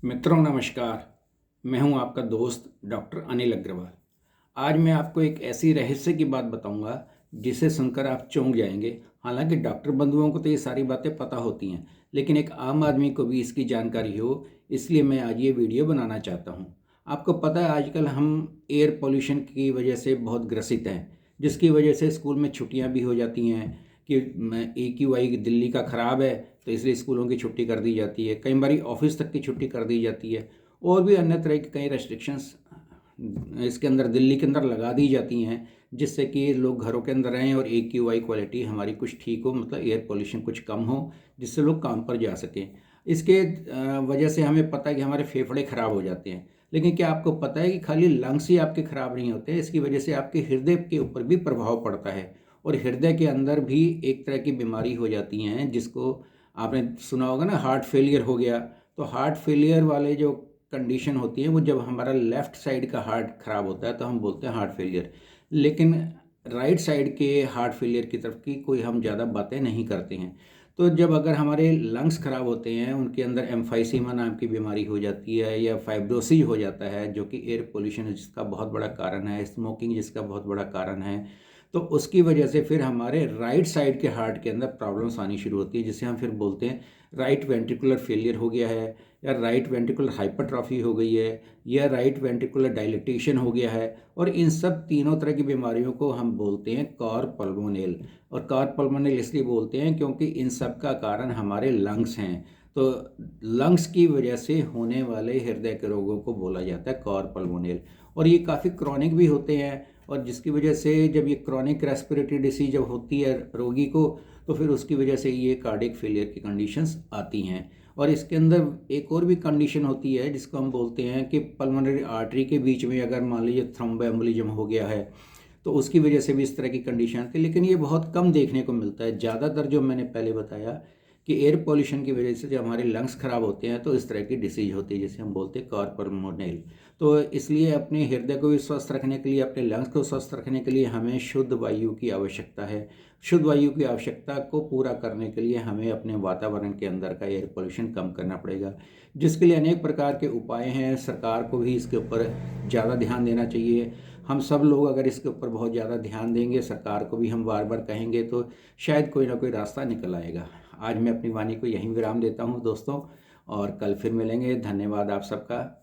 मित्रों नमस्कार। मैं हूं आपका दोस्त डॉक्टर अनिल अग्रवाल। आज मैं आपको एक ऐसी रहस्य की बात बताऊंगा जिसे सुनकर आप चौंक जाएंगे। हालांकि डॉक्टर बंधुओं को तो ये सारी बातें पता होती हैं, लेकिन एक आम आदमी को भी इसकी जानकारी हो, इसलिए मैं आज ये वीडियो बनाना चाहता हूं। आपको पता है आजकल हम एयर पोल्यूशन की वजह से बहुत ग्रसित हैं, जिसकी वजह से स्कूल में छुट्टियां भी हो जाती हैं कि AQI दिल्ली का ख़राब है, तो इसलिए स्कूलों की छुट्टी कर दी जाती है। कई बार ऑफिस तक की छुट्टी कर दी जाती है, और भी अन्य तरह की कई रेस्ट्रिक्शंस इसके अंदर दिल्ली के अंदर लगा दी जाती हैं, जिससे कि लोग घरों के अंदर रहें और AQI क्वालिटी हमारी कुछ ठीक हो, मतलब एयर पोल्यूशन कुछ कम हो, जिससे लोग काम पर जा सकें। इसके वजह से हमें पता है कि हमारे फेफड़े ख़राब हो जाते हैं। लेकिन क्या आपको पता है कि खाली लंग्स ही आपके ख़राब नहीं होते हैं, इसकी वजह से आपके हृदय के ऊपर भी प्रभाव पड़ता है। और हृदय के अंदर भी एक तरह की बीमारी हो जाती हैं, जिसको आपने सुना होगा ना, हार्ट फेलियर हो गया। तो हार्ट फेलियर वाले जो कंडीशन होती है, वो जब हमारा लेफ़्ट साइड का हार्ट ख़राब होता है तो हम बोलते हैं हार्ट फेलियर। लेकिन राइट साइड के हार्ट फेलियर की तरफ की कोई हम ज़्यादा बातें नहीं करते हैं। तो जब अगर हमारे लंग्स ख़राब होते हैं, उनके अंदर एम्फाइसीमा नाम की बीमारी हो जाती है या फाइब्रोसिस हो जाता है, जो कि एयर पोल्यूशन जिसका बहुत बड़ा कारण है, स्मोकिंग जिसका बहुत बड़ा कारण है, तो उसकी वजह से फिर हमारे राइट साइड के हार्ट के अंदर प्रॉब्लम्स आनी शुरू होती है, जिसे हम फिर बोलते हैं राइट वेंट्रिकुलर फेलियर हो गया है, या राइट वेंट्रिकुलर हाइपरट्रॉफी हो गई है, या राइट वेंट्रिकुलर डायलिटेशन हो गया है। और इन सब तीनों तरह की बीमारियों को हम बोलते हैं कार्पल्मोनेल। और कार्पल्मोनेल इसलिए बोलते हैं क्योंकि इन सब का कारण हमारे लंग्स हैं। तो लंग्स की वजह से होने वाले हृदय के रोगों को बोला जाता है कार्पल्मोनेल। और ये काफ़ी क्रॉनिक भी होते हैं, और जिसकी वजह से जब ये क्रॉनिक रेस्पिरेटरी डिसीज जब होती है रोगी को, तो फिर उसकी वजह से ये कार्डियक फेलियर की कंडीशंस आती हैं। और इसके अंदर एक और भी कंडीशन होती है जिसको हम बोलते हैं कि पल्मोनरी आर्टरी के बीच में अगर मान लीजिए थ्रोम्बोएम्बोलिज्म हो गया है, तो उसकी वजह से भी इस तरह की कंडीशन आती है। लेकिन ये बहुत कम देखने को मिलता है। ज़्यादातर जो मैंने पहले बताया कि एयर पोल्यूशन की वजह से जब हमारे लंग्स ख़राब होते हैं तो इस तरह की डिसीज होती है, जिसे हम बोलते हैं कार्पल्मोनेल। तो इसलिए अपने हृदय को भी स्वस्थ रखने के लिए, अपने लंग्स को स्वस्थ रखने के लिए हमें शुद्ध वायु की आवश्यकता है। शुद्ध वायु की आवश्यकता को पूरा करने के लिए हमें अपने वातावरण के अंदर का एयर पोल्यूशन कम करना पड़ेगा, जिसके लिए अनेक प्रकार के उपाय हैं। सरकार को भी इसके ऊपर ज़्यादा ध्यान देना चाहिए। हम सब लोग अगर इसके ऊपर बहुत ज़्यादा ध्यान देंगे, सरकार को भी हम बार बार कहेंगे, तो शायद कोई ना कोई रास्ता निकल आएगा। आज मैं अपनी वाणी को यहीं विराम देता हूँ दोस्तों, और कल फिर मिलेंगे। धन्यवाद आप सबका।